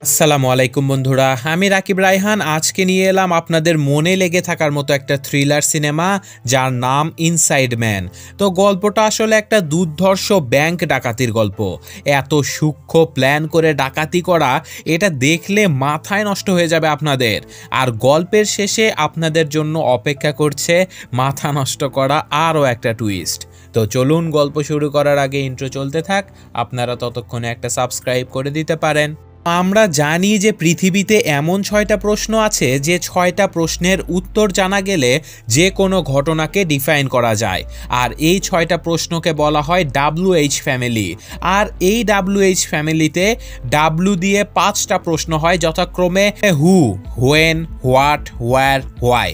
আসসালামু আলাইকুম বন্ধুরা, আমি রাকিব রায়হান আজকে নিয়ে এলাম আপনাদের মনে লেগে থাকার মতো একটা থ্রিলার সিনেমা যার নাম ইনসাইড ম্যান। তো গল্পটা আসলে একটা দুর্ধর্ষ ব্যাংক ডাকাতির গল্প। এত সূক্ষ্ম প্ল্যান করে ডাকাতি করা, এটা দেখলে মাথায় নষ্ট হয়ে যাবে আপনাদের। আর গল্পের শেষে আপনাদের জন্য অপেক্ষা করছে মাথা নষ্ট করা আরও একটা টুইস্ট। তো চলুন, গল্প শুরু করার আগে ইন্ট্রো চলতে থাক, আপনারা ততক্ষণে একটা সাবস্ক্রাইব করে দিতে পারেন। আমরা জানি যে পৃথিবীতে এমন 6টা প্রশ্ন আছে যে 6টা প্রশ্নের উত্তর জানা গেলে যে কোনো ঘটনাকে ডিফাইন করা যায়। আর এই 6টা প্রশ্নকে বলা হয় WH ফ্যামিলি। আর এই WH ফ্যামিলিতে ডাব্লু দিয়ে 5টা প্রশ্ন হয়, যথাক্রমে who, when, what, where, why.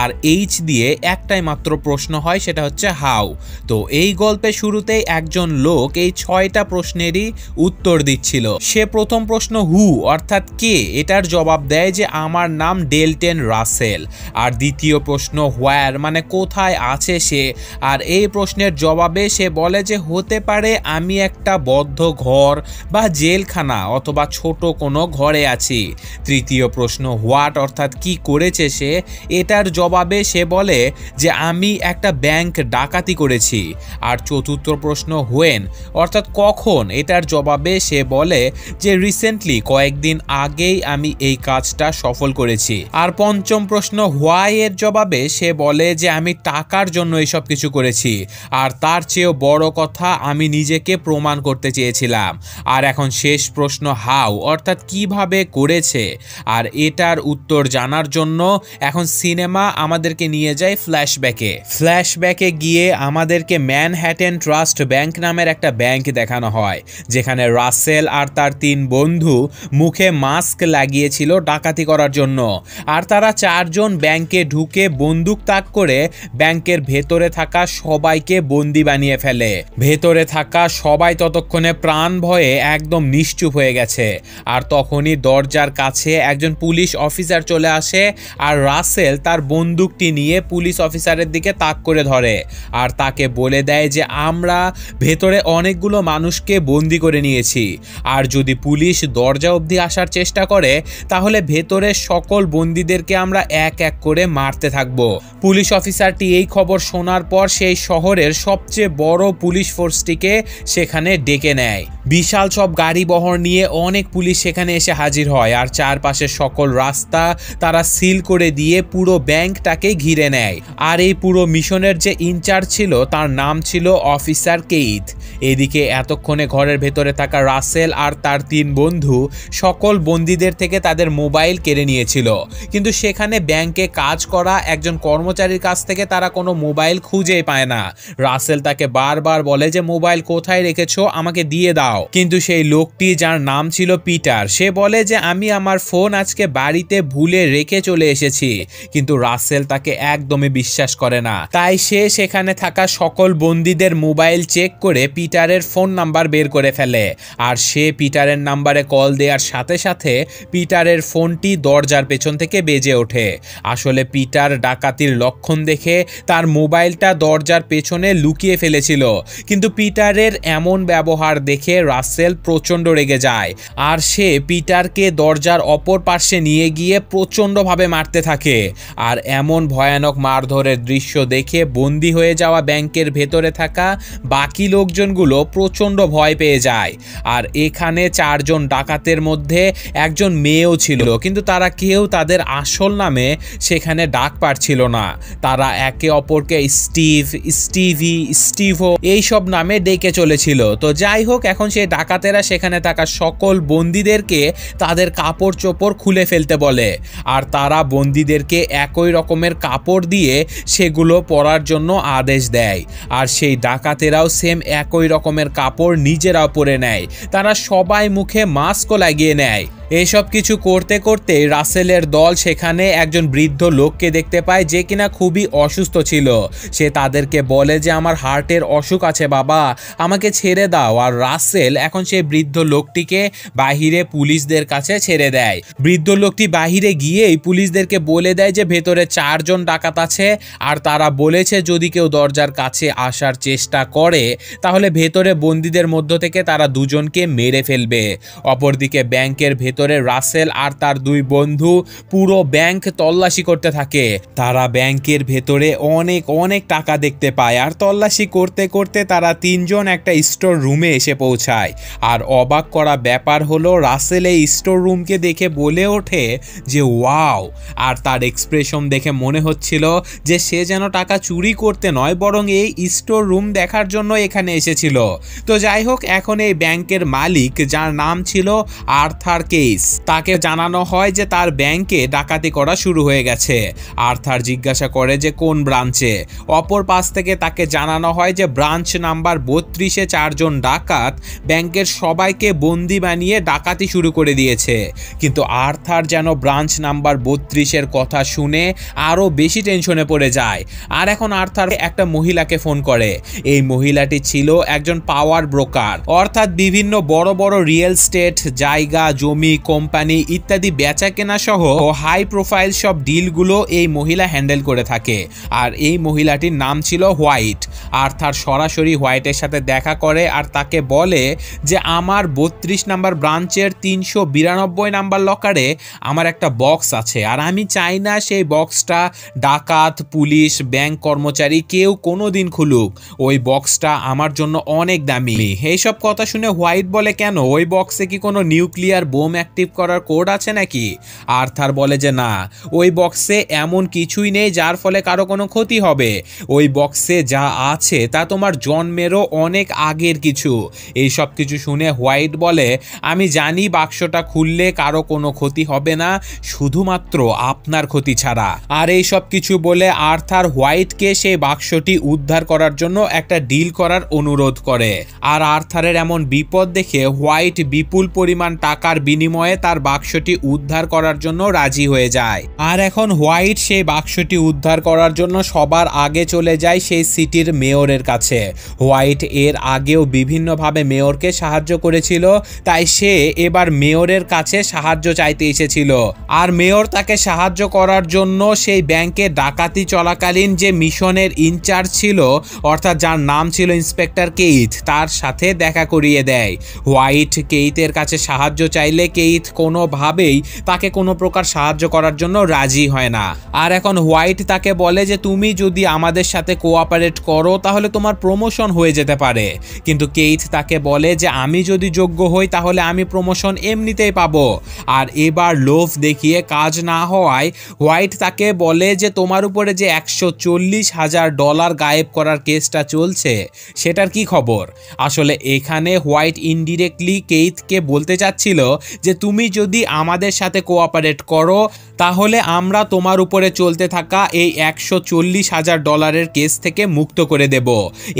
আর এইচ দিয়ে একটাই মাত্র প্রশ্ন হয়, সেটা হচ্ছে হাউ। তো এই গল্পের শুরুতেই একজন লোক এই 6টা প্রশ্নেরই উত্তর দিচ্ছিল। সে প্রথম প্রশ্ন হু অর্থাৎ কে, এটার জবাব দেয় যে আমার নাম ডেলটেন রাসেল। আর দ্বিতীয় প্রশ্ন হোয়ার মানে কোথায় আছে সে, আর এই প্রশ্নের জবাবে সে বলে যে হতে পারে আমি একটা বদ্ধ ঘর বা জেলখানা অথবা ছোট কোনো ঘরে আছি। তৃতীয় প্রশ্ন হোয়াট অর্থাৎ কি করেছে সে, এটার জবাবে সে বলে যে আমি একটা ব্যাংক ডাকাতি করেছি। আর চতুর্থ প্রশ্ন হোয়েন অর্থাৎ কখন, এটার জবাবে সে বলে যে রিসেন্টলি কয়েকদিন আগেই আমি এই কাজটা সফল করেছি। আর পঞ্চম প্রশ্ন হোয়াই এর জবাবে সে বলে যে আমি টাকার জন্য এসব কিছু করেছি, আর তার চেয়েও বড় কথা আমি নিজেকে প্রমাণ করতে চেয়েছিলাম। আর এখন শেষ প্রশ্ন হাউ অর্থাৎ কিভাবে করেছে, আর এটার উত্তর জানার জন্য এখন সিনেমা আমাদেরকে নিয়ে যায় ফ্ল্যাশব্যাকে গিয়ে আমাদেরকে ম্যানহ্যাটেন ট্রাস্ট ব্যাংক নামের একটা ব্যাংক দেখানো হয়, যেখানে রাসেল আর তার 3 বন্ধু মুখে মাস্ক লাগিয়েছিল ডাকাতি করার জন্য। আর তারা 4 জন ব্যাংকে ঢুকে বন্দুক তাক করে ব্যাংকের ভেতরে থাকা সবাইকে বন্দি বানিয়ে ফেলে। ভেতরে থাকা সবাই ততক্ষণে প্রাণ ভয়ে একদম নিশ্চুপ হয়ে গেছে। আর তখনই দরজার কাছে একজন পুলিশ অফিসার চলে আসে, আর রাসেল তার বন্দুকটি নিয়ে পুলিশ অফিসারের দিকে তাক করে ধরে আর তাকে বলে দেয় যে আমরা ভেতরে অনেকগুলো মানুষকে বন্দি করে নিয়েছি, আর যদি পুলিশ দরজা অবধি আসার চেষ্টা করে তাহলে ভেতরের সকল বন্দীদেরকে আমরা এক এক করে মারতে থাকব। পুলিশ অফিসারটি এই খবর শোনার পর সেই শহরের সবচেয়ে বড় পুলিশ ফোর্সটিকে সেখানে ডেকে নেয়। বিশাল সব গাড়ি বহর নিয়ে অনেক পুলিশ সেখানে এসে হাজির হয়, আর চারপাশের সকল রাস্তা তারা সিল করে দিয়ে পুরো ব্যাংকটাকে ঘিরে নেয়। আর এই পুরো মিশনের যে ইনচার্জ ছিল তার নাম ছিল অফিসার কেইথ। এদিকে এতক্ষণে ঘরের ভেতরে থাকা রাসেল আর তার 3 বন্ধু সকল বন্দীদের থেকে তাদের মোবাইল কেড়ে নিয়েছিল, কিন্তু সেখানে ব্যাংকে কাজ করা একজন কর্মচারীর কাছ থেকে তারা কোনো মোবাইল খুঁজেই পায় না। রাসেল তাকে বারবার বলে যে মোবাইল কোথায় রেখেছো, আমাকে দিয়ে দাও। কিন্তু সেই লোকটি, যার নাম ছিল পিটার, সে বলে যে আমি আমার ফোন আজকে বাড়িতে ভুলে রেখে চলে এসেছি। কিন্তু রাসেল তাকে একদমই বিশ্বাস করে না, তাই সে সেখানে থাকা সকল বন্দীদের মোবাইল চেক করে পিটারের ফোন নাম্বার বের করে ফেলে। আর সে পিটারের নাম্বারে কল দেওয়ার সাথে সাথে পিটারের ফোনটি দরজার পেছন থেকে বেজে ওঠে। আসলে পিটার ডাকাতির লক্ষণ দেখে তার মোবাইলটা দরজার পেছনে লুকিয়ে ফেলেছিল, কিন্তু পিটারের এমন ব্যবহার দেখে রাসেল প্রচণ্ড রেগে যায়, আর সে পিটারকে দরজার অপর পাশে নিয়ে গিয়ে প্রচণ্ডভাবে মারতে থাকে। আর এমন ভয়ানক মারধরের দৃশ্য দেখে বন্দী হয়ে যাওয়া ব্যাংকের ভেতরে থাকা বাকি লোকজনগুলো প্রচণ্ড ভয় পেয়ে যায়। আর এখানে 4 জন ডাকাতের মধ্যে একজন মেয়েও ছিল, কিন্তু তারা কেউ তাদের আসল নামে সেখানে ডাক পাচ্ছিল না। তারা একে অপরকে স্টিভ, স্টিভি, স্টিভো এইসব নামে ডেকে চলেছিল। তো যাই হোক, এখন সেই ডাকাতেরা সেখানে থাকা সকল বন্দীদেরকে তাদের কাপড় চোপড় খুলে ফেলতে বলে, আর তারা বন্দীদেরকে একই রকমের কাপড় দিয়ে সেগুলো পরার জন্য আদেশ দেয়। আর সেই ডাকাতেরাও সেম একই রকমের কাপড় নিজেরাও পরে নেয়। তারা সবাই মুখে মাস্কও লাগিয়ে নেয়। এসব কিছু করতে করতে রাসেলের দল সেখানে একজন বৃদ্ধ লোককে দেখতে পায়, যে কিনা খুবই অসুস্থ ছিল। সে তাদেরকে বলে যে আমার হার্টের অসুখ আছে বাবা, আমাকে ছেড়ে দাও। আর রাসেল এখন সেই বৃদ্ধ লোকটিকে বাহিরে পুলিশদের কাছে ছেড়ে দেয়। বৃদ্ধ লোকটি বাহিরে গিয়েই পুলিশদেরকে বলে দেয় যে ভেতরে 4 জন ডাকাত আছে, আর তারা বলেছে যদি কেউ দরজার কাছে আসার চেষ্টা করে তাহলে ভেতরে বন্দীদের মধ্য থেকে তারা 2 জনকে মেরে ফেলবে। অপরদিকে ব্যাংকের ভেতরে ভেতরে রাসেল আর তার দুই বন্ধু পুরো ব্যাংক তল্লাশি করতে থাকে। তারা ব্যাংকের ভেতরে অনেক অনেক টাকা দেখতে পায় আর তল্লাশি করতে করতে তারা তিনজন একটা স্টোর রুমে এসে পৌঁছায়। আর অবাক করা ব্যাপার হলো রাসেল এই স্টোর রুমকে দেখে বলে ওঠে যে ওয়াও, আর তার এক্সপ্রেশন দেখে মনে হচ্ছিল যে সে যেন টাকা চুরি করতে নয় বরং এই স্টোর রুম দেখার জন্য এখানে এসেছিল। তো যাই হোক, এখন এই ব্যাংকের মালিক যার নাম ছিল আর্থার কেইস, তাকে জানানো হয় যে তার ব্যাংকে ডাকাতি করা শুরু হয়ে গেছে। আর্থার জিজ্ঞাসা করে যে কোন ব্রাঞ্চে। অপর পাশ থেকে তাকে জানানো হয় যে ব্রাঞ্চ নাম্বার 32-এ 4 জন ডাকাত ব্যাংকের সবাইকে বন্দি বানিয়ে ডাকাতি শুরু করে দিয়েছে। কিন্তু আর্থার যেন ব্রাঞ্চ নাম্বার 32-এর কথা শুনে আরো বেশি টেনশনে পড়ে যায়। আর এখন আর্থার একটা মহিলাকে ফোন করে। এই মহিলাটি ছিল একজন পাওয়ার ব্রোকার, অর্থাৎ বিভিন্ন বড় বড় রিয়েল স্টেট, জায়গা জমি, কোম্পানি ইত্যাদি বেচা কেনা সহ হাই প্রোফাইল সব ডিলগুলো এই মহিলা হ্যান্ডেল করে থাকে। আর এই মহিলাটির নাম ছিল হোয়াইট। আর্থার সরাসরি হোয়াইটের সাথে দেখা করে আর তাকে বলে যে আমার 32 নাম্বার ব্রাঞ্চের 392 নাম্বার লকারে আমার একটা বক্স আছে, আর আমি চাই না সেই বক্সটা ডাকাত, পুলিশ, ব্যাংক কর্মচারী কেউ কোনো দিন খুলুক। ওই বক্সটা আমার জন্য অনেক দামি। এইসব কথা শুনে হোয়াইট বলে কেন, ওই বক্সে কি কোনো নিউক্লিয়ার বোম অ্যাক্টিভ করার কোড আছে নাকি? আর্থার বলে যে না, ওই বক্সে এমন কিছুই নেই যার ফলে কারো কোনো ক্ষতি হবে। ওই বক্সে যা আছে তা তোমার জন্মেরও অনেক আগের কিছু। এই সব কিছু শুনে হোয়াইট বলে আমি জানি বাক্সটা খুললে কারো কোনো ক্ষতি হবে না, শুধুমাত্র আপনার ক্ষতি ছাড়া। আর এই সব কিছু বলে আর্থার হোয়াইটকে সেই বাক্সটি উদ্ধার করার জন্য একটা ডিল করার অনুরোধ করে। আর আর্থারের এমন বিপদ দেখে হোয়াইট বিপুল পরিমাণ টাকার বিনিময়ে তার বাক্সটি উদ্ধার করার জন্য রাজি হয়ে যায়। আর এখন হোয়াইট সেই বাক্সটি উদ্ধার করার জন্য সবার আগে চলে যায় সেই সিটির মেয়রের কাছে। হোয়াইট এর আগেও বিভিন্নভাবে মেয়রকে সাহায্য করেছিল, তাই সে এবার মেয়রের কাছে সাহায্য চাইতে এসেছিল। আর মেয়র তাকে সাহায্য করার জন্য সেই ব্যাংকে ডাকাতি চলাকালীন যে মিশনের ইনচার্জ ছিল, অর্থাৎ যার নাম ছিল ইন্সপেক্টর কেইথ, তার সাথে দেখা করিয়ে দেয়। হোয়াইট কেইথের কাছে সাহায্য চাইলে কেইথ কোনোভাবেই তাকে কোনো প্রকার সাহায্য করার জন্য রাজি হয় না। আর এখন হোয়াইট তাকে বলে যে তুমি যদি আমাদের সাথে কোঅপারেট করো তাহলে তোমার প্রমোশন হয়ে যেতে পারে। কিন্তু কেইথ তাকে বলে যে আমি যদি যোগ্য হই তাহলে আমি প্রমোশন এমনিতেই পাবো। আর এবার লোভ দেখিয়ে কাজ না হওয়ায় হোয়াইট তাকে বলে যে তোমার উপরে যে $140,000 গায়েব করার কেসটা চলছে সেটার কি খবর। আসলে এখানে হোয়াইট ইনডিরেক্টলি কেইথকে বলতে চাচ্ছিল যে তুমি যদি আমাদের সাথে কোঅপারেট করো তাহলে আমরা তোমার উপরে চলতে থাকা এই $140,000 কেস থেকে মুক্ত করে দেব।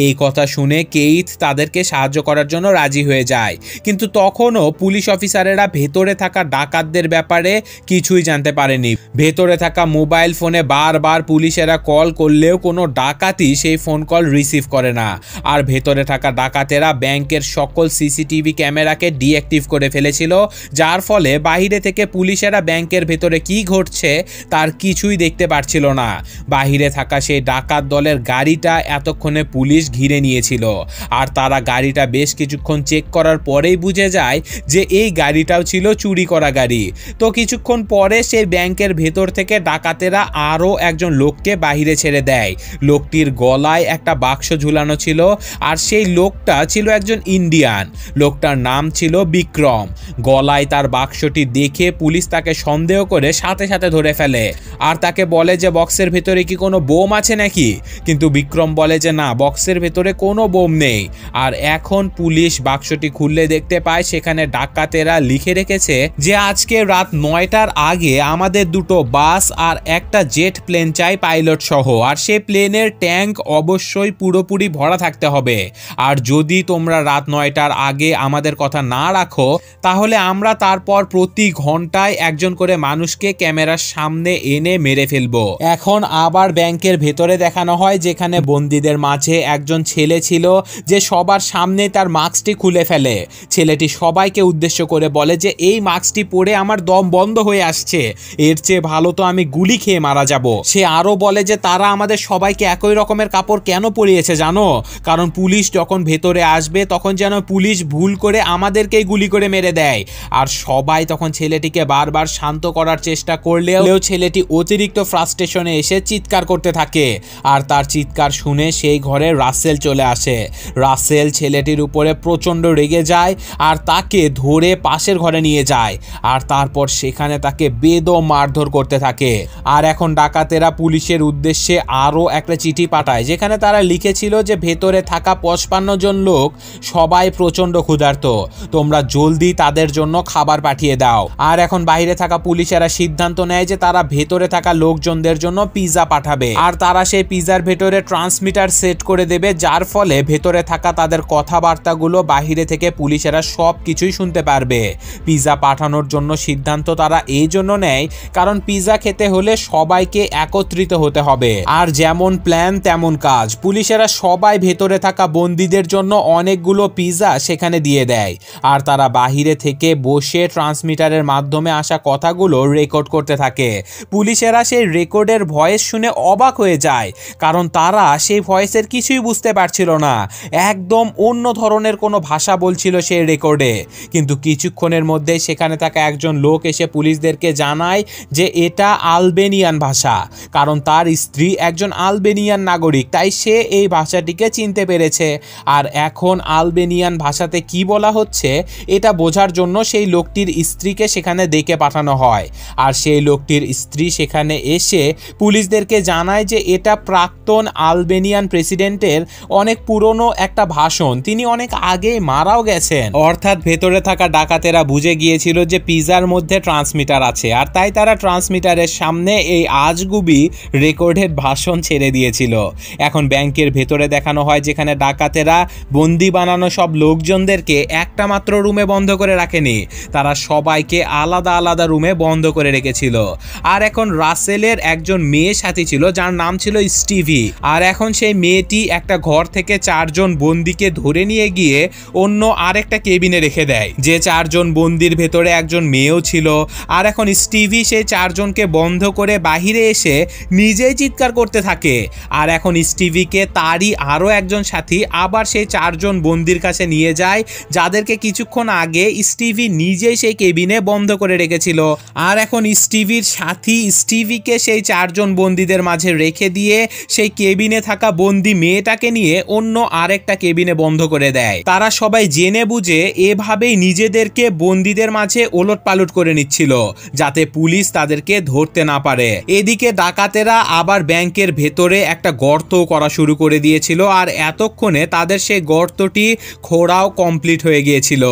এই কথা শুনে কেইথ তাদেরকে সাহায্য করার জন্য রাজি হয়ে যায়। কিন্তু তখনও পুলিশ অফিসারেরা ভেতরে থাকা ডাকাতদের ব্যাপারে কিছুই জানতে পারেনি। ভেতরে থাকা মোবাইল ফোনে বারবার পুলিশেরা কল করলেও কোনো ডাকাতই সেই ফোন কল রিসিভ করে না। আর ভেতরে থাকা ডাকাতেরা ব্যাংকের সকল সিসিটিভি ক্যামেরাকে ডিঅ্যাক্টিভ করে ফেলেছিল, যার ফলে বাইরে থেকে পুলিশেরা ব্যাংকের ভেতরে কি ঘটছে তার কিছুই দেখতে পারছিল না। বাহিরে থাকা সেই ডাকাত দলের গাড়িটা এতক্ষণে পুলিশ ঘিরে নিয়েছিল। আর তারা গাড়িটা বেশ কিছুক্ষণ চেক করার পরেই বুঝে যায় যে এই গাড়িটাও ছিল চুরি করা গাড়ি। তো কিছুক্ষণ পরে সেই ব্যাংকের ভেতর থেকে ডাকাতেরা আরও একজন লোককে বাহিরে ছেড়ে দেয়। লোকটির গলায় একটা বাক্স ঝুলানো ছিল, আর সেই লোকটা ছিল একজন ইন্ডিয়ান। লোকটার নাম ছিল বিক্রম। গলায় তার বাক্সটি দেখে পুলিশ তাকে সন্দেহ করে সাথে সাথে ধরে ফেলে আর তাকে বলে যে বক্সের ভেতরে কি কোনো বোম আছে নাকি। কিন্তু বিক্রম বলে যে না, বক্সের ভেতরে কোনো বোম নেই। আর এখন পুলিশ বাক্সটি খুললে দেখতে পায় সেখানে ডাকাতেরা লিখে রেখেছে যে আজকে রাত 9টার আগে আমাদের দুটো বাস আর একটা জেট প্লেন চাই পাইলট সহ, আর সেই প্লেনের ট্যাঙ্ক অবশ্যই পুরোপুরি ভরা থাকতে হবে। আর যদি তোমরা রাত 9টার আগে আমাদের কথা না রাখো তাহলে আমরা তারপর প্রতি ঘন্টায় একজন করে মানুষকে ক্যামেরার সামনে এনে মেরে ফেলবো। এখন আবার ব্যাংকের ভেতরে দেখানো হয় যেখানে বন্দীদের মাঝে একজন ছেলে ছিল যে সবার সামনে তার মাস্কটি খুলে ফেলে। ছেলেটি সবাইকে উদ্দেশ্য করে বলে যে এই মাস্কটি পরে আমার দম বন্ধ হয়ে আসছে, এর চেয়ে ভালো তো আমি গুলি খেয়ে মারা যাব। সে আরো বলে যে তারা আমাদের সবাইকে একই রকমের কাপড় কেন পরিয়েছে জানো, কারণ পুলিশ যখন ভেতরে আসবে তখন যেন পুলিশ ভুল করে আমাদেরকেই গুলি করে মেরে দেয়। আর আর সবাই তখন ছেলেটিকে বারবার শান্ত করার চেষ্টা করলেও ছেলেটি অতিরিক্ত ফ্রাস্ট্রেশনে এসে চিৎকার করতে থাকে। আর তার চিৎকার শুনে সেই ঘরে রাসেল চলে আসে। রাসেল ছেলেটির উপরে প্রচণ্ড রেগে যায় আর তাকে ধরে পাশের ঘরে নিয়ে যায় আর তারপর সেখানে তাকে বেদম মারধর করতে থাকে। আর এখন ডাকাতেরা পুলিশের উদ্দেশ্যে আরও একটা চিঠি পাঠায়, যেখানে তারা লিখেছিল যে ভেতরে থাকা 55 জন লোক সবাই প্রচণ্ড ক্ষুধার্ত, তোমরা জলদি তাদের জন্য খাবার পাঠিয়ে দাও। আর এখন বাইরে থাকা পুলিশেরা সিদ্ধান্ত নেয় যে তারা ভেতরে থাকা লোকজনদের জন্য পিৎজা পাঠাবে আর তারা সেই পিৎজার ভেতরে ট্রান্সমিটার সেট করে দেবে, যার ফলে ভেতরে থাকা তাদের কথাবার্তাগুলো বাইরে থেকে পুলিশেরা সব কিছুই শুনতে পারবে। পিৎজা পাঠানোর জন্য সিদ্ধান্ত তারা এই জন্য নেয় কারণ পিৎজা খেতে হলে সবাইকে একত্রিত হতে হবে। আর যেমন প্ল্যান তেমন কাজ, পুলিশেরা সবাই ভেতরে থাকা বন্দীদের জন্য অনেকগুলো পিৎজা সেখানে দিয়ে দেয় আর তারা বাহিরে থেকে বসে ট্রান্সমিটারের মাধ্যমে আসা কথাগুলো রেকর্ড করতে থাকে। পুলিশেরা সেই রেকর্ডের ভয়েস শুনে অবাক হয়ে যায় কারণ তারা সেই ভয়েসের কিছুই বুঝতে পারছিল না, একদম অন্য ধরনের কোনো ভাষা বলছিল সেই রেকর্ডে। কিন্তু কিছুক্ষণের মধ্যেই সেখানে থাকা একজন লোক এসে পুলিশদেরকে জানায় যে এটা আলবেনিয়ান ভাষা, কারণ তার স্ত্রী একজন আলবেনিয়ান নাগরিক, তাই সে এই ভাষাটিকে চিনতে পেরেছে। আর এখন আলবেনিয়ান ভাষাতে কি বলা হচ্ছে এটা বোঝার জন্য সেই লোকটির স্ত্রীকে সেখানে ডেকে পাঠানো হয়। আর সেই লোকটির স্ত্রী সেখানে এসে পুলিশদেরকে জানায় যে এটা প্রাক্তন আলবেনিয়ান প্রেসিডেন্টের অনেক পুরনো একটা ভাষণ, তিনি অনেক আগেই মারাও গেছেন। অর্থাৎ ভেতরে থাকা ডাকাতেরা বুঝে গিয়েছিল যে পিৎজার মধ্যে ট্রান্সমিটার আছে আর তাই তারা ট্রান্সমিটারের সামনে এই আজগুবি রেকর্ডেড ভাষণ ছেড়ে দিয়েছিল। এখন ব্যাংকের ভেতরে দেখানো হয় যেখানে ডাকাতেরা বন্দি বানানো সব লোকজনদেরকে একটা মাত্র রুমে বন্ধ করে রাখেনি, তারা সবাইকে আলাদা আলাদা রুমে বন্ধ করে রেখেছিল। আর এখন রাসেলের একজন মেয়ে সাথী ছিল যার নাম ছিল স্টিভি। আর এখন সেই মেয়েটি একটা ঘর থেকে 4 জন বন্দিকে ধরে নিয়ে গিয়ে অন্য আরেকটা কেবিনে রেখে দেয়, যে 4 জন বন্দির ভেতরে একজন মেয়েও ছিল। আর এখন স্টিভি সেই 4 জনকে বন্ধ করে বাহিরে এসে নিজেই চিৎকার করতে থাকে। আর এখন স্টিভিকে তারই আরও একজন সাথী আবার সেই 4 জন বন্দির কাছে নিয়ে যায়, যাদেরকে কিছুক্ষণ আগে স্টিভি নিজেই সেই কেবিনে বন্ধ করে রেখেছিল। আর এখন স্টিভির সাথী স্টিভিকে সেই 4 জন বন্দীদের মাঝে রেখে দিয়ে সেই কেবিনে থাকা বন্দি মেয়েটাকে নিয়ে অন্য আরেকটা কেবিনে বন্ধ করে দেয়। তারা সবাই জেনে বুঝে এভাবেই নিজেদেরকে বন্দীদের মাঝে ওলটপালট করে নিচ্ছিল যাতে পুলিশ তাদেরকে ধরতে না পারে। এদিকে ডাকাতেরা আবার ব্যাংকের ভেতরে একটা গর্ত করা শুরু করে দিয়েছিল আর এতক্ষণে তাদের সেই গর্তটি খোঁড়াও কমপ্লিট হয়ে গিয়েছিল।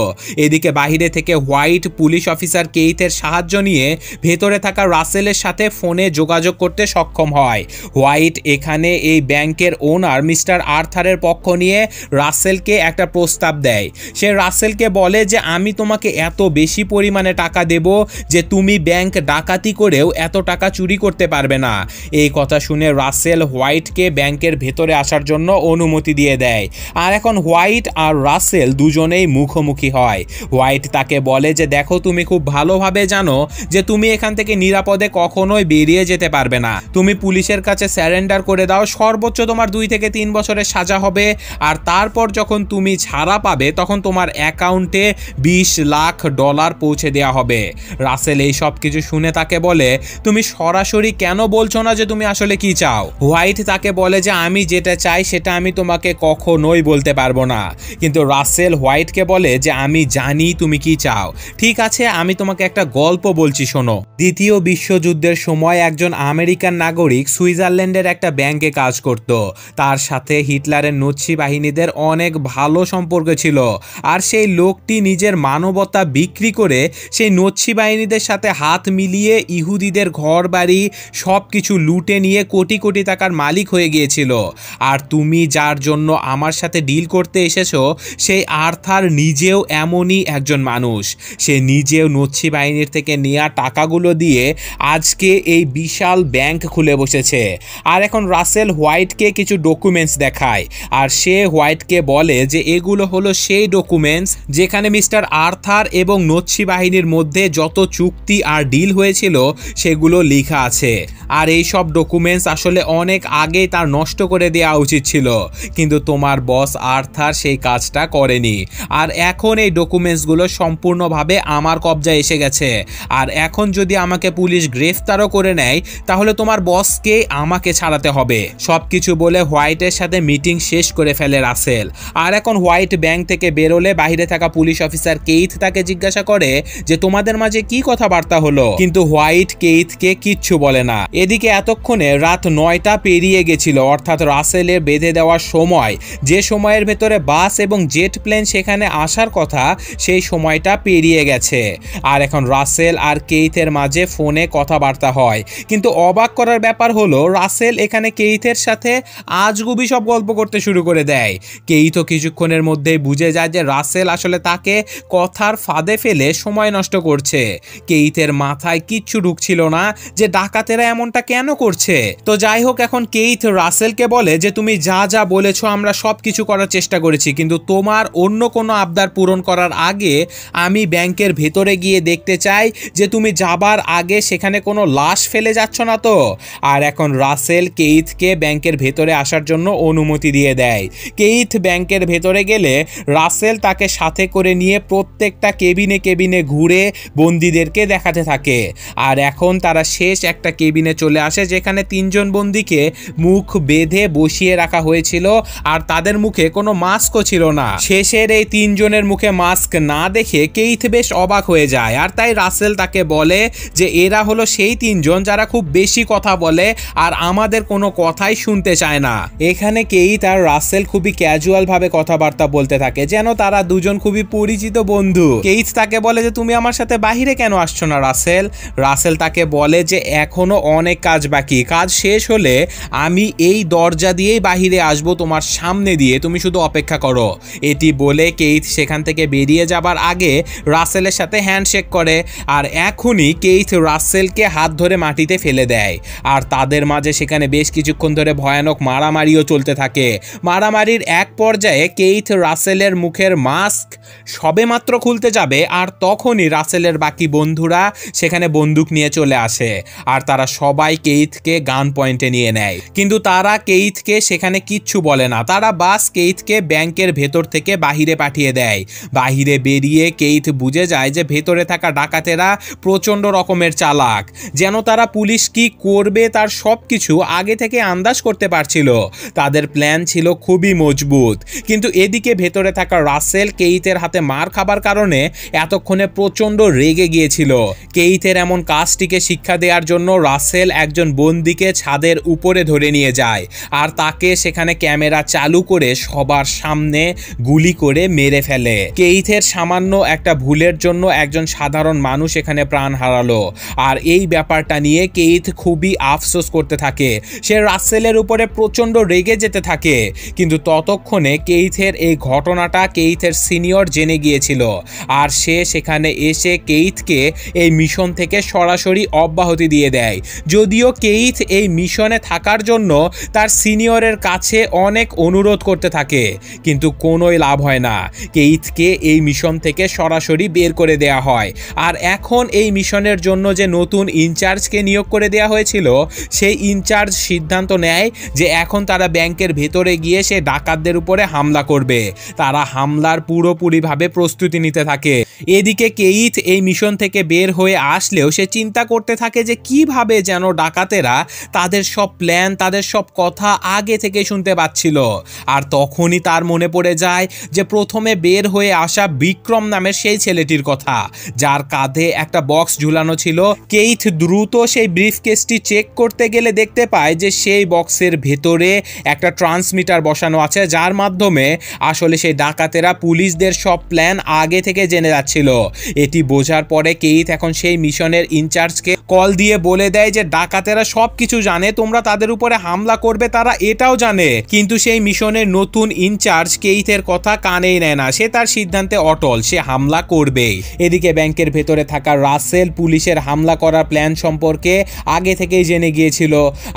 এদিকে বাইরে থেকে হোয়াইট পুলিশ অফিসার কেইথের সাহায্য নিয়ে ভেতরে থাকা রাসেলের সাথে ফোনে যোগাযোগ করতে সক্ষম হয়। হোয়াইট এখানে এই ব্যাংকের ওনার মিস্টার আর্থারের পক্ষ নিয়ে রাসেলকে একটা প্রস্তাব দেয়। সে রাসেলকে বলে যে আমি তোমাকে এত বেশি পরিমাণে টাকা দেব যে তুমি ব্যাংক ডাকাতি করেও এত টাকা চুরি করতে পারবে না। এই কথা শুনে রাসেল হোয়াইটকে ব্যাংকের ভেতরে আসার জন্য অনুমতি দিয়ে দেয়। আর এখন হোয়াইট আর রাসেল দুজনেই মুখোমুখি হয়। হোয়াইট তাকে বলে যে দেখো, তুমি খুব ভালোভাবে জানো যে তুমি এখান থেকে নিরাপদে কখনোই বেরিয়ে যেতে পারবে না, তুমি পুলিশের কাছে স্যারেন্ডার করে দাও, সর্বোচ্চ তোমার 2 থেকে 3 বছরের সাজা হবে। আর তারপর যখন তুমি ছাড়া পাবে তখন তোমার অ্যাকাউন্টে $20 লাখ পৌঁছে দেওয়া হবে। রাসেল এই সব কিছু শুনে তাকে বলে তুমি সরাসরি কেন বলছো না যে তুমি আসলে কি চাও? হোয়াইট তাকে বলে যে আমি যেটা চাই সেটা আমি তোমাকে কখনোই বলতে পারবো না। কিন্তু রাসেল হোয়াইটকে বলে যে আমি জানি তুমি কি চাও, ঠিক আছে আমি তোমাকে একটা গল্প বলছি শোনো। দ্বিতীয় বিশ্বযুদ্ধের সময় একজন আমেরিকান নাগরিক সুইজারল্যান্ডের একটা ব্যাংকে কাজ করত। তার সাথে হিটলারের নৎসি বাহিনীদের অনেক ভালো সম্পর্ক ছিল। আর সেই লোকটি নিজের মানবতা বিক্রি করে সেই নৎসি বাহিনীদের সাথে হাত মিলিয়ে ইহুদিদের ঘর বাড়ি সব কিছু লুটে নিয়ে কোটি কোটি টাকার মালিক হয়ে গিয়েছিল। আর তুমি যার জন্য আমার সাথে ডিল করতে এসেছো সেই আর্থার নিজেও এমনই একজন মানুষ। সে নিজেও নৎসি বাহিনীর থেকে নেওয়া টাকাগুলো দিয়ে আজকে এই বিশাল ব্যাংক খুলে বসেছে। আর এখন রাসেল হোয়াইটকে কিছু ডকুমেন্টস দেখায় আর সে হোয়াইটকে বলে যে এগুলো হলো সেই ডকুমেন্টস যেখানে মিস্টার আর্থার এবং নৎসি বাহিনীর মধ্যে যত চুক্তি আর ডিল হয়েছিল সেগুলো লেখা আছে। আর এই সব ডকুমেন্টস আসলে অনেক আগেই তার নষ্ট করে দেওয়া উচিত ছিল, কিন্তু তোমার বস আর্থার সেই কাজটা করেনি। আর এখন এই ডকুমেন্টসগুলো সম্পূর্ণ সম্পূর্ণভাবে আমার কবজায় এসে গেছে, আর এখন যদি আমাকে পুলিশ গ্রেফতারও করে নেয় তাহলে তোমার বসকে আমাকে ছাড়াতে হবে। সবকিছু বলে হোয়াইটের সাথে মিটিং শেষ করে ফেলে রাসেল। আর এখন হোয়াইট ব্যাংক থেকে বেরোলে বাইরে থাকা পুলিশ অফিসার কেইথ তাকে জিজ্ঞাসা করে যে তোমাদের মাঝে কি কথাবার্তা হলো, কিন্তু হোয়াইট কেইথকে কিচ্ছু বলে না। এদিকে এতক্ষণে রাত 9টা পেরিয়ে গেছিল, অর্থাৎ রাসেলের বেঁধে দেওয়ার সময়, যে সময়ের ভেতরে বাস এবং জেট প্লেন সেখানে আসার কথা সেই সময়টা পেরিয়ে গেছে। আর এখন রাসেল আর কেইথের মাঝে ফোনে কথাবার্তা হয়, কিন্তু অবাক করার ব্যাপার হলো রাসেল এখানে কেইথের সাথে আজগুবি সব গল্প করতে শুরু করে দেয়। কেইথও কিছুক্ষণের মধ্যেই বুঝে যায় যে রাসেল আসলে তাকে কথার ফাঁদে ফেলে সময় নষ্ট করছে। কেইথের মাথায় কিচ্ছু ঢুকছিল না যে ডাকাতেরা এমনটা কেন করছে। তো যাই হোক, এখন কেইথ রাসেলকে বলে যে তুমি যা যা বলেছো আমরা সব কিছু করার চেষ্টা করেছি, কিন্তু তোমার অন্য কোনো আবদার পূরণ করার আগে আমি ব্যাংকের ভেতরে গিয়ে দেখতে চাই যে তুমি যাবার আগে সেখানে কোনো লাশ ফেলে যাচ্ছ না তো। আর এখন রাসেল কেইথকে ব্যাংকের ভেতরে আসার জন্য অনুমতি দিয়ে দেয়। কেইথ ব্যাংকের ভেতরে গেলে রাসেল তাকে সাথে করে নিয়ে প্রত্যেকটা কেবিনে কেবিনে ঘুরে বন্দীদেরকে দেখাতে থাকে। আর এখন তারা শেষ একটা কেবিনে চলে আসে যেখানে 3জন বন্দীকে মুখ বেঁধে বসিয়ে রাখা হয়েছিল, আর তাদের মুখে কোনো মাস্কও ছিল না। শেষের এই 3জনের মুখে মাস্ক না দেখে কেইথ বেশ অবাক হয়ে যায়, আর তাই রাসেল তাকে বলে যে এরা হলো সেই 3জন যারা খুব বেশি কথা বলে আর আমাদের কোনো কথাই শুনতে চায় না। এখানে কেইথ আর রাসেল খুবই ক্যাজুয়াল ভাবে কথাবার্তা বলতে থাকে, যেন তারা দুজন খুবই পরিচিত বন্ধু। কেইথ তাকে বলে যে তুমি আমার সাথে বাহিরে কেন আসছো না রাসেল। রাসেল তাকে বলে যে এখনো অনেক কাজ বাকি, কাজ শেষ হলে আমি এই দরজা দিয়েই বাহিরে আসবো তোমার সামনে দিয়ে, তুমি শুধু অপেক্ষা করো। এটি বলে কেইথ সেখান থেকে বেরিয়ে যাবার আগে রাসেলের সাথে হ্যান্ডশেক করে, আর এখনই কেইথ রাসেলকে হাত ধরে মাটিতে ফেলে দেয়। আর তাদের মাঝে সেখানে বেশ কিছুক্ষণ ধরে ভয়ানক মারামারিও চলতে থাকে। মারামারির এক পর্যায়ে কেইথ রাসেলের মুখের মাস্ক সবেমাত্র খুলতে যাবে, আর তখনই রাসেলের বাকি বন্ধুরা সেখানে বন্দুক নিয়ে চলে আসে, আর তারা সবাই কেইথকে গান পয়েন্টে নিয়ে নেয়। কিন্তু তারা কেইথকে সেখানে কিচ্ছু বলে না, তারা বাস কেইথকে ব্যাংকের ভেতর থেকে বাহিরে পাঠিয়ে দেয়। বাহিরে বেরিয়ে কেইথ বুঝে যায় যে ভেতরে থাকা ডাকাতেরা প্রচণ্ড রকমের চালাক, যেন তারা পুলিশ কি করবে তার সব কিছু আগে থেকে আন্দাজ করতে পারছিল। তাদের প্ল্যান ছিল খুবই মজবুত। কিন্তু এদিকে ভেতরে থাকা রাসেল কেইথের হাতে মার খাবার কারণে এতক্ষণে প্রচণ্ড রেগে গিয়েছিল। কেইথের এমন কাজটিকে শিক্ষা দেওয়ার জন্য রাসেল একজন বন্দীকে ছাদের উপরে ধরে নিয়ে যায়, আর তাকে সেখানে ক্যামেরা চালু করে সবার সামনে গুলি করে মেরে ফেলে। কেইথের সামান্য একটা ভুলের জন্য একজন সাধারণ মানুষ এখানে প্রাণ হারালো, আর এই ব্যাপারটা নিয়ে কেইথ খুবই আফসোস করতে থাকে। সে রাসেলের উপরে প্রচণ্ড রেগে যেতে থাকে, কিন্তু ততক্ষণে কেইথের এই ঘটনাটা কেইথের সিনিয়র জেনে গিয়েছিল, আর সে সেখানে এসে কেইথকে এই মিশন থেকে সরাসরি অব্যাহতি দিয়ে দেয়। যদিও কেইথ এই মিশনে থাকার জন্য তার সিনিয়রের কাছে অনেক অনুরোধ করতে থাকে, কিন্তু কোনোই লাভ হয় না। কেইথকে এই মিশন থেকে সরাসরি বের করে দেয়া হয়। আর এখন এই মিশনের জন্য যে নতুন ইনচার্জকে নিয়োগ করে দেয়া হয়েছিল, সেই ইনচার্জ সিদ্ধান্ত নেয় যে এখন তারা ব্যাংকের ভেতরে গিয়ে সে ডাকাতদের উপরে হামলা করবে। তারা হামলার পুরোপুরিভাবে প্রস্তুতি নিতে থাকে। এদিকে কেইথ এই মিশন থেকে বের হয়ে আসলেও সে চিন্তা করতে থাকে যে কিভাবে যেন ডাকাতেরা তাদের সব প্ল্যান, তাদের সব কথা আগে থেকে শুনতে পাচ্ছিল। আর তখনই তার মনে পড়ে যায় যে প্রথমে বের হয়ে আসা বিক্রম নামের সেই ছেলেটির কথা, যার কাঁধে একটা বক্স ঝুলানো ছিল। কেইথ দ্রুত সেই ব্রিফকেসটি চেক করতে গেলে দেখতে পায় যে সেই বক্সের ভেতরে একটা ট্রান্সমিটার বসানো আছে, যার মাধ্যমে আসলে সেই ডাকাতেরা পুলিশদের সব প্ল্যান আগে থেকে জেনে যাচ্ছিল। এটি বোঝার পরে কেইথ এখন সেই মিশনের ইনচার্জকে কল দিয়ে বলে দেয় যে ডাকাতেরা সব কিছু জানে, তোমরা তাদের উপরে হামলা করবে তারা এটাও জানে। কিন্তু সেই মিশনের নতুন ইনচার্জ কেইথের কথা কানেই নেয় না, সে তার সিদ্ধান্তে অটল, সে হামলা করবেই। এদিকে ব্যাংকের ভেতরে থাকা রাসেল পুলিশের হামলা করার প্ল্যান সম্পর্কে আগে থেকেই জেনে গিয়েছিল,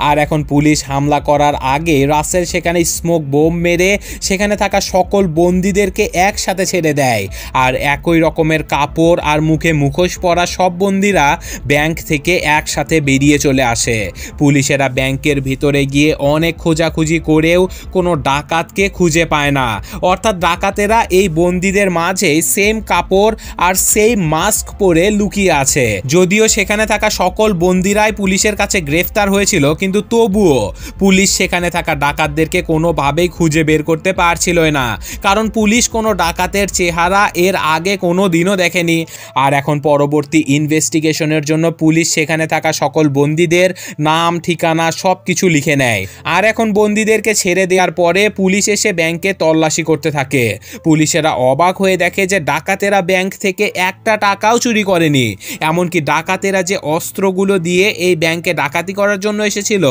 আর এখন পুলিশ হামলা করার আগে রাসেল সেখানে স্মোক বোম মেরে সেখানে থাকা সকল বন্দীদেরকে একসাথে ছেড়ে দেয়। আর একই রকমের কাপড় আর মুখে মুখোশ পরা সব বন্দীরা ব্যাংক থেকে একসাথে বেরিয়ে চলে আসে। পুলিশেরা ব্যাংকের ভিতরে গিয়ে অনেক খোঁজাখুঁজি করেও কোনো ডাকাতকে খুঁজে পায় না, অর্থাৎ ডাকাতেরা এই বন্দীদের মাঝে সেম কাপড় কাপড় আর সেই মাস্ক পরে লুকিয়ে আছে। যদিও সেখানে থাকা সকল বন্দিরাই পুলিশের কাছে গ্রেফতার হয়েছিল, কিন্তু তবুও পুলিশ সেখানে থাকা ডাকাতদেরকে কোনোভাবেই খুঁজে বের করতে পারছিল না, কারণ পুলিশ কোনো ডাকাতের চেহারা এর আগে কোনো দিনও দেখেনি। আর এখন পরবর্তী ইনভেস্টিগেশনের জন্য পুলিশ সেখানে থাকা সকল বন্দীদের নাম, ঠিকানা সব কিছু লিখে নেয়। আর এখন বন্দীদেরকে ছেড়ে দেওয়ার পরে পুলিশ এসে ব্যাংকে তল্লাশি করতে থাকে। পুলিশেরা অবাক হয়ে দেখে যে ডাকাতেরা ব্যাংক থেকে একটা টাকাও চুরি করেনি। এমনকি ডাকাতেরা যে অস্ত্রগুলো দিয়ে এই ব্যাংকে ডাকাতি করার জন্য এসেছিল,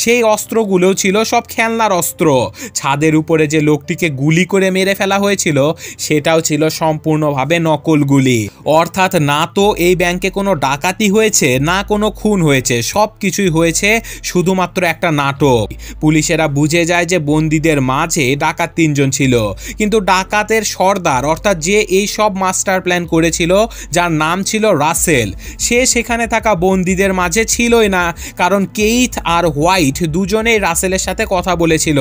সেই অস্ত্রগুলো ছিল সব খেলনার অস্ত্র। ছাদের উপরে যে লোকটিকে গুলি করে মেরে ফেলা হয়েছিল, সেটাও ছিল সম্পূর্ণভাবে নকল গুলি। অর্থাৎ না তো এই ব্যাংকে কোনো ডাকাতি হয়েছে, না কোনো খুন হয়েছে, সব কিছুই হয়েছে শুধুমাত্র একটা নাটক। পুলিশেরা বুঝে যায় যে বন্দীদের মাঝে ডাকাত 3 জন ছিল, কিন্তু ডাকাতের সর্দার অর্থাৎ যে এই সব মাস্টার প্ল্যান করেছিল, যার নাম ছিল রাসেল, সে সেখানে থাকা বন্দীদের মাঝে ছিলই না, কারণ কেইথ আর হোয়াইট দুজনেই রাসেলের সাথে কথা বলেছিল।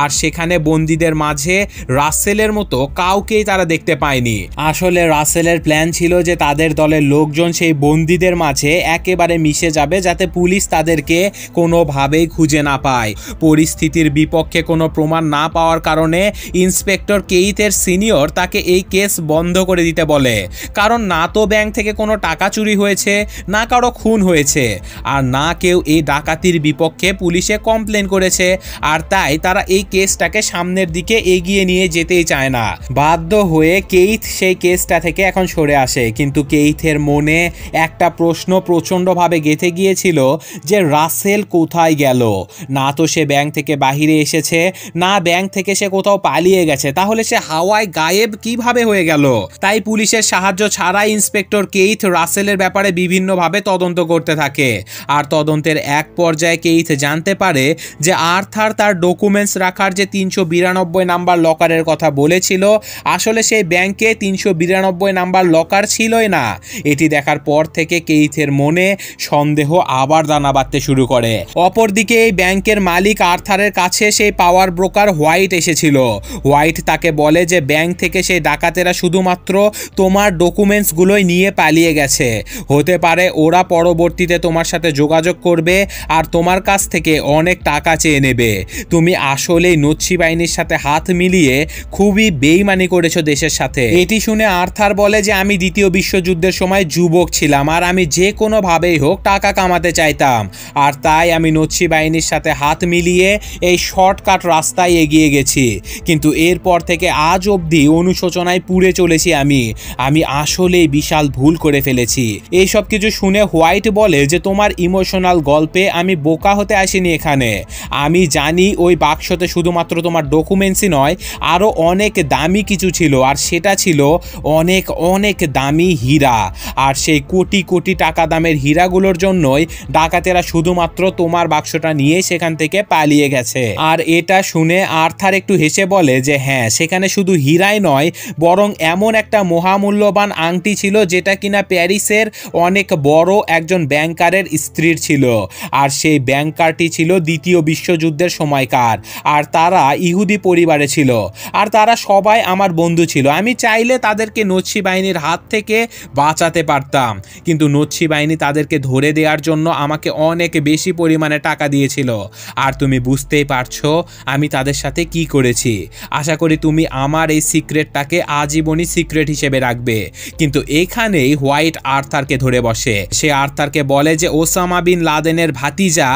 আর সেখানে বন্দীদের মাঝে রাসেলের মতো কাউকেই তারা দেখতে পায়নি। আসলে রাসেলের প্ল্যান ছিল যে তাদের দলের লোকজন সেই বন্দীদের মাঝে একেবারে মিশে যাবে, যাতে পুলিশ তাদেরকে কোনোভাবেই খুঁজে না পায়। পরিস্থিতির বিপক্ষে কোনো প্রমাণ না পাওয়ার কারণে ইন্সপেক্টর কেইথের সিনিয়র তাকে এই কেস বন্ধ করে দিতে বলে, কারণ না তো ব্যাংক থেকে কোনো টাকা চুরি হয়েছে, না কারো খুন হয়েছে, আর না কেউ এই ডাকাতির বিপক্ষে পুলিশে কমপ্লেন করেছে। আর তাই তারা এই কেসটাকে সামনের দিকে এগিয়ে নিয়ে যেতেই চায় না। বাধ্য হয়ে কেইথ সেই কেসটা থেকে এখন সরে আসে, কিন্তু কেইথের মনে একটা প্রশ্ন প্রচণ্ডভাবে গেঁথে গিয়েছিল যে রাসেল কোথায় গেল। না তো সে ব্যাংক থেকে বাহিরে এসেছে, না ব্যাংক থেকে সে কোথাও পালিয়ে গেছে, তাহলে সে হাওয়ায় গায়েব কিভাবে হয়ে গেল? তাই পুলিশের সাহায্য ছাড়াই ইন্সপেক্টর কেইথ রাসেলের ব্যাপারে বিভিন্নভাবে তদন্ত করতে থাকে। আর তদন্তের এক পর্যায়ে কেইথ জানতে পারে যে আর্থার তার ডকুমেন্টস রাখার যে 392 নাম্বার লকারের কথা বলেছিল, আসলে সেই ব্যাংকে 392 নাম্বার লকার ছিলই না। এটি দেখার পর থেকে কেইথের মনে সন্দেহ আবার দানা বাঁধতে শুরু করে। অপরদিকে এই ব্যাংকের মালিক আর্থারের কাছে সেই পাওয়ার ব্রোকার হোয়াইট এসেছিল। হোয়াইট তাকে বলে যে ব্যাংক থেকে সেই ডাকাতেরা শুধুমাত্র তোমার ডকুমেন্টসগুলোই নিয়ে পালিয়ে গেছে, হতে পারে ওরা পরবর্তীতে তোমার সাথে যোগাযোগ করবে আর তোমার কাছ থেকে অনেক টাকা চেয়ে নেবে। তুমি আসলেই নচ্ছি বাহিনীর সাথে হাত মিলিয়ে খুবই বেইমানি করেছো দেশের সাথে। এটি শুনে আর্থার বলে যে আমি দ্বিতীয় বিশ্বযুদ্ধের সময় যুবক ছিলাম, আর আমি যে কোনোভাবেই হোক টাকা কামাতে চাইতাম, আর তাই আমি নচ্ছি বাহিনীর সাথে হাত মিলিয়ে এই শর্টকাট রাস্তায় এগিয়ে গেছি। কিন্তু এরপর থেকে আজ অবধি অনুশোচনায় পুড়ে চলেছি। আমি আসলেই বিশাল ভুল করে ফেলেছি। এইসব কিছু শুনে হোয়াইট বলে যে তোমার ইমোশনাল গল্পে আমি বোকা হতে আসিনি এখানে। আমি জানি ওই বাক্সতে শুধুমাত্র তোমার ডকুমেন্টসই নয়, আরও অনেক দামি কিছু ছিল, আর সেটা ছিল অনেক অনেক দামি হীরা। আর সেই কোটি কোটি টাকা দামের হীরাগুলোর জন্যই ডাকাতেরা শুধুমাত্র তোমার বাক্সটা নিয়ে সেখান থেকে পালিয়ে গেছে। আর এটা শুনে আর্থার একটু হেসে বলে যে হ্যাঁ, সেখানে শুধু হীরাই নয়, বরং এমন একটা মহামূল্যবান আংটি ছিল যেটা কিনা প্যারিসের অনেক বড় একজন ব্যাংকারের স্ত্রীর ছিল। আর সেই ব্যাংকারটি ছিল দ্বিতীয় বিশ্বযুদ্ধের সময়কার, আর তারা ইহুদি পরিবারে ছিল, আর তারা সবাই আমার বন্ধু ছিল। আমি চাইলে তাদেরকে নচ্ছি বাহিনীর হাত থেকে বাঁচাতে পারতাম, কিন্তু নচ্ছি বাহিনী তাদেরকে ধরে দেওয়ার জন্য আমাকে অনেক বেশি পরিমাণে টাকা দিয়েছিল। আর তুমি বুঝতেই পারছো আমি তাদের সাথে কি করেছি। আশা করি তুমি আমার এই সিক্রেটটাকে আজীবনই সিক্রেট হিসেবে রাখবে। কিন্তু এখানেই হোয়াইট আর্থারকে ধরে বসে। সে আর্থারকে বলে যে ওসামা বিন লাদেনের ভাতিজা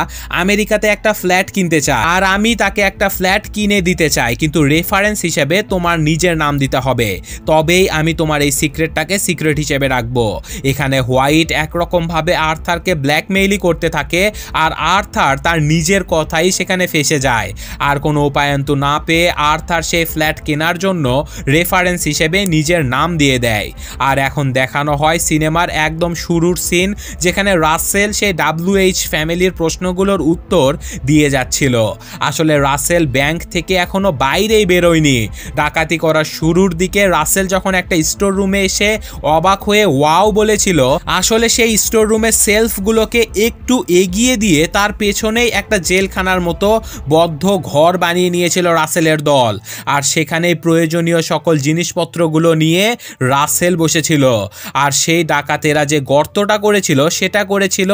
আমেরিকাতে একটা ফ্ল্যাট কিনতে চায়, আর আমি তাকে একটা ফ্ল্যাট কিনে দিতে চাই, কিন্তু রেফারেন্স হিসেবে তোমার নিজের নাম দিতে হবে, তবেই আমি তোমার এই সিক্রেটটাকে সিক্রেট হিসেবে রাখবো। এখানে হোয়াইট একরকম ভাবে আর্থারকে ব্ল্যাকমেইলই করতে থাকে, আর আর্থার তার নিজের কথাই সেখানে ফেসে যায়। আর কোনো উপায়ন্ত না পেয়ে আর্থার সেই ফ্ল্যাট কেনার জন্য রেফারেন্স হিসেবে নিজের নাম দিয়ে দেয়। আর এখন দেখানো হয় সিনেমার একদম শুরুর সিন, যেখানে রাসেল সেই WH ফ্যামিলির প্রশ্নগুলোর উত্তর দিয়ে যাচ্ছিল। আসলে রাসেল ব্যাংক থেকে এখনো বাইরেই বেরোয়নি। ডাকাতি করার শুরুর দিকে রাসেল যখন একটা স্টোর রুমে এসে অবাক হয়ে ওয়াও বলেছিল, আসলে সেই স্টোর রুমের সেলফগুলোকে একটু এগিয়ে দিয়ে তার পেছনেই একটা জেলখানার মতো বদ্ধ ঘর বানিয়ে নিয়েছিল রাসেলের দল। আর সেখানে প্রয়োজনীয় সকল জিনিসপত্রগুলো নিয়ে রাসেল বসেছিল। আর সেই ডাকাতেরা যে গর্তটা করেছিল সেটা করেছিল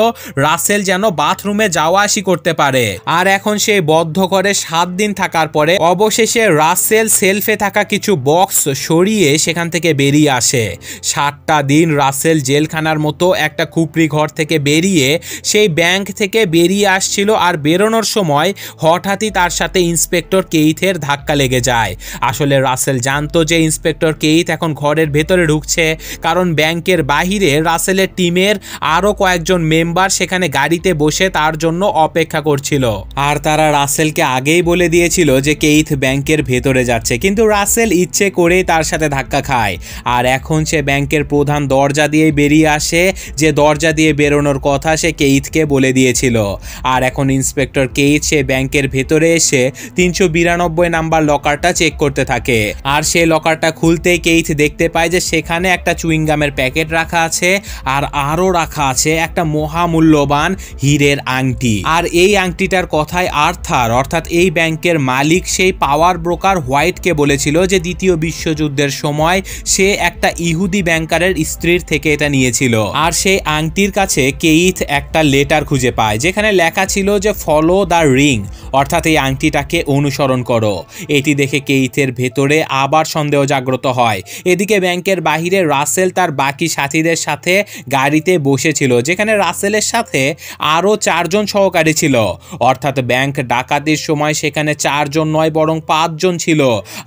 রাসেল যেন বাথরুমে যাওয়া আসি করতে পারে। আর এখন সেই বদ্ধ করে 7 দিন থাকার পরে অবশেষে রাসেল সেলফে থাকা কিছু বক্স সরিয়ে সেখান থেকে বেরিয়ে আসে। 7টা দিন রাসেল জেলখানার মতো একটা খুপড়ি ঘর থেকে বেরিয়ে সেই ব্যাংক থেকে বেরিয়ে আসছিল। আর বেরোনোর সময় হঠাৎই তার সাথে ইন্সপেক্টর কেইথের ধাক্কা লেগে যায়। আসলে রাসেল জানতো যে ইন্সপেক্টর কেইথ এখন ঘরের ভেতরে ঢুকছে, কারণ ব্যাংকের বাহিরে রাসেলের টিমের আরো কয়েকজন মেম্বার সেখানে গাড়িতে বসে তার জন্য অপেক্ষা করছিল। আর তারা রাসেলকে আগেই বলে দিয়েছিল যে কেইথ ব্যাংকের ভেতরে যাচ্ছে, কিন্তু রাসেল ইচ্ছে করেই তার সাথে ধাক্কা খায়। আর এখন সে ব্যাংকের প্রধান দরজা দিয়ে বেরিয়ে আসে, যে দরজা দিয়ে বেরোনোর কথা সে কেইথকে বলে দিয়েছিল। আর এখন ইন্সপেক্টর কেইথ সে ব্যাংকের ভেতরে এসে 392 নাম্বার লকারটা চেক করতে থাকে। আর সেই লকারটা খুলতেই কেইথ দেখতে পায় যে সেখানে একটা চুইংগামের প্যাকেট রাখা আছে, আর আরও রাখা আছে একটা মহামূল্যবান হীরের আংটি। আর এই আংটিটার কথায় আর্থার অর্থাৎ এই ব্যাংকের মালিক সেই পাওয়ার ব্রোকার হোয়াইটকে বলেছিল যে দ্বিতীয় বিশ্বযুদ্ধের সময় সে একটা ইহুদি ব্যাংকারের স্ত্রীর থেকে এটা নিয়েছিল। আর সেই আংটির কাছে কেইথ একটা লেটার খুঁজে পায় যেখানে লেখা ছিল যে ফলো দ্য রিং, অর্থাৎ এই আংটিটাকে অনুসরণ করো। এটি দেখে কেইথের ভেতরে আবার সন্দেহ জাগ্রত হয়। এদিকে ব্যাংকের বাহিরে রাসেল তার বাকি সাথীদের সাথে গাড়িতে বসেছিল, যেখানে রাসেলের সাথে আরও 4 জন সহকারী ছিল। অর্থাৎ ব্যাংক ডাকাতির সময় সেখানে 4 জন নয় বরং 5 জন ছিল।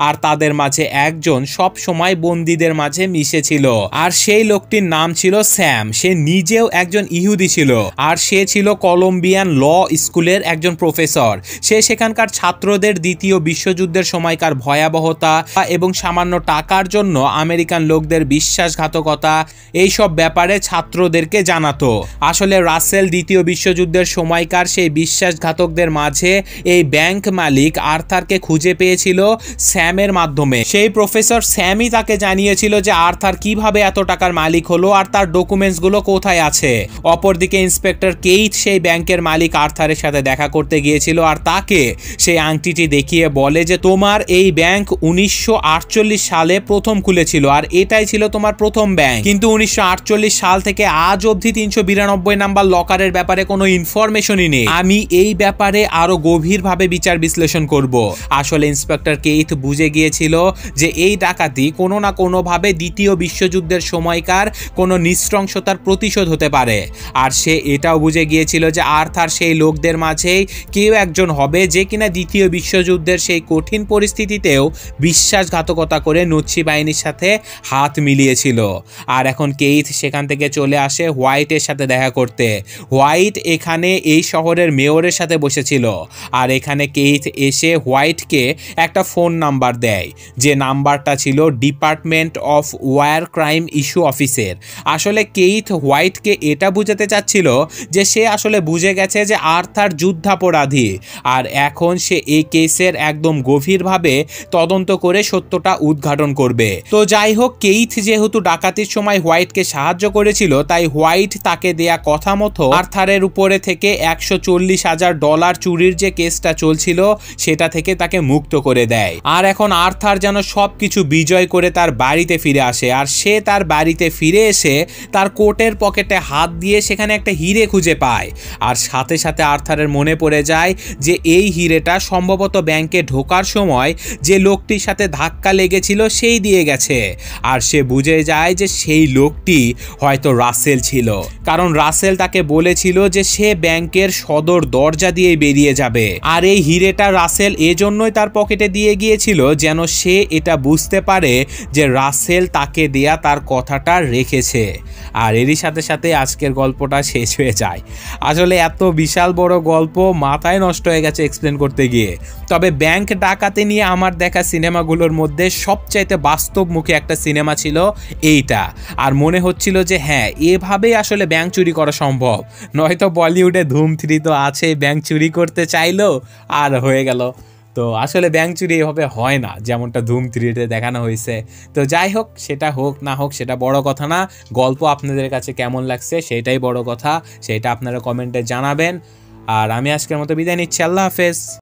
আর তাদের মাঝে একজন সব সময় বন্দীদের মাঝে মিশেছিল। আর সেই লোকটির নাম ছিল স্যাম। সে নিজেও একজন ইহুদি ছিল, আর সে ছিল কলম্বিয়ান ল স্কুলের একজন প্রফেসর। সে সেখানকার ছাত্রদের দ্বিতীয় বিশ্বযুদ্ধের সময়কার ভয়াবহতা এবং সামান্য টাকার জন্য আমেরিকান লোকদের বিশ্বাসঘাতকতা এইসব ব্যাপারে ছাত্রদেরকে জানাতো। আসলে রাসেল দ্বিতীয় বিশ্বযুদ্ধের সময়কার সেই বিশ্বাসঘাতকদের মাঝে এই ব্যাংক মালিক আর্থারকে খুঁজে পেয়েছিল স্যামের মাধ্যমে। সেই প্রফেসর স্যামই তাকে জানিয়েছিল যে আর্থার কিভাবে এত টাকার মালিক হলো আর তার ডকুমেন্টসগুলো কোথায় আছে। অপরদিকে ইন্সপেক্টর কেইথ সেই ব্যাংকের মালিক আর্থারের সাথে দেখা করতে গিয়েছিল, আর তাকে সেই আংটিটি দেখিয়ে বলে যে তোমার এই ব্যাংক 1948 সালে প্রথম খুলেছিল, আর এটাই ছিল তোমার প্রথম ব্যাংক। কিন্তু 1948 সাল থেকে আজ অবধি 392 নাম্বার লকারের ব্যাপারে কোনো ইনফরমেশনই নেই। আমি এই ব্যাপারে আরো গভীরভাবে বিচার বিশ্লেষণ করব। আসলে ইন্সপেক্টর কেইথ বুঝে গিয়েছিল যে এই ডাকাতি কোনো না কোনোভাবে দ্বিতীয় বিশ্বযুদ্ধের সময়কার কোনো নৃশংসতার প্রতিশোধ হতে পারে। আর সে এটাও বুঝে গিয়েছিল যে আর্থার সেই লোকদের মাঝেই কেউ একজন হবে যে কিনা দ্বিতীয় বিশ্বযুদ্ধের সেই কঠিন পরিস্থিতিতেও বিশ্বাসঘাতকতা করে নচ্ছি বাহিনীর সাথে হাত মিলিয়েছিল। আর এখন কেইথ সেখান থেকে চলে আসে হোয়াইটের সাথে দেখা করতে। হোয়াইট এখানে এই শহরের মেয়রের সাথে বসেছিল। আর এখানে কেইথ এসে হোয়াইটকে একটা ফোন নাম্বার দেয়, যে নাম্বারটা ছিল department of war crime issue অফিসের। আসলে কেইথ হোয়াইটকে এটা বুঝাতে চাচ্ছিল যে সে আসলে বুঝে গেছে যে আর্থার যুদ্ধাপরাধী, আর এখন সে এই কেসের একদম গভীরভাবে তদন্ত করে সত্যটা উদ্ঘাটন করবে। তো যাই হোক, কেইথ যেহেতু ডাকাতির সময় হোয়াইটকে সাহায্য করেছিল, তাই হোয়াইট তাকে দেয়া কথা মতো আর্থারের উপরে থেকে $140,000 চুরির যে কেসটা চলছিল সেটা থেকে তাকে মুক্ত করে দেয়। আর এখন আর্থার যেন সবকিছু বিজয় করে তার বাড়িতে ফিরে আসে। আর সে তার বাড়িতে ফিরে এসে তার কোটের পকেটে হাত দিয়ে সেখানে একটা হিরে খুঁজে পায়। আর সাথে সাথে আর্থারের মনে পড়ে যায় যে এই হিরেটা সম্ভবত ব্যাংকে ঢোকার সময় যে লোকটির সাথে ধাক্কা লেগেছিল সেই দিয়ে গেছে। আর সে বুঝে যায় যে সেই লোকটি হয়তো রাসেল ছিল, কারণ রাসেল তাকে বলেছিল যে সে ব্যাংকের সদর দরজা দিয়ে বেরিয়ে যাবে। আর এই হিরেটা রাসেল এজন্যই তার পকেটে দিয়ে গিয়েছিল যেন সে এটা বুঝতে পারে যে রাসেল তাকে দেয়া তার কথাটা রেখেছে। আর এরই সাথে সাথে আজকের গল্পটা শেষ হয়ে যায়। আসলে এত বিশাল বড় গল্প মাথায় নষ্ট হয়ে গেছে এক্সপ্লেন করতে গিয়ে। তবে ব্যাংক ডাকাতি নিয়ে আমার দেখা সিনেমাগুলোর মধ্যে সবচাইতে বাস্তবমুখী একটা সিনেমা ছিল এইটা। আর মনে হচ্ছিল যে হ্যাঁ, এভাবেই আসলে ব্যাংক চুরি করা সম্ভব। নয়তো বলিউডে ধুম 3 তো আছে, ব্যাংক চুরি করতে চাইলো আর হয়ে গেল। তো আসলে ব্যাংক চুরি এভাবে হয় না যেমনটা ধুম 3-তে দেখানো হয়েছে। তো যাই হোক, সেটা হোক না হোক সেটা বড় কথা না, গল্প আপনাদের কাছে কেমন লাগছে সেটাই বড় কথা। সেটা আপনারা কমেন্টে জানাবেন। আর আমি আজকের মতো বিদায় নিচ্ছি। আল্লাহ হাফেজ।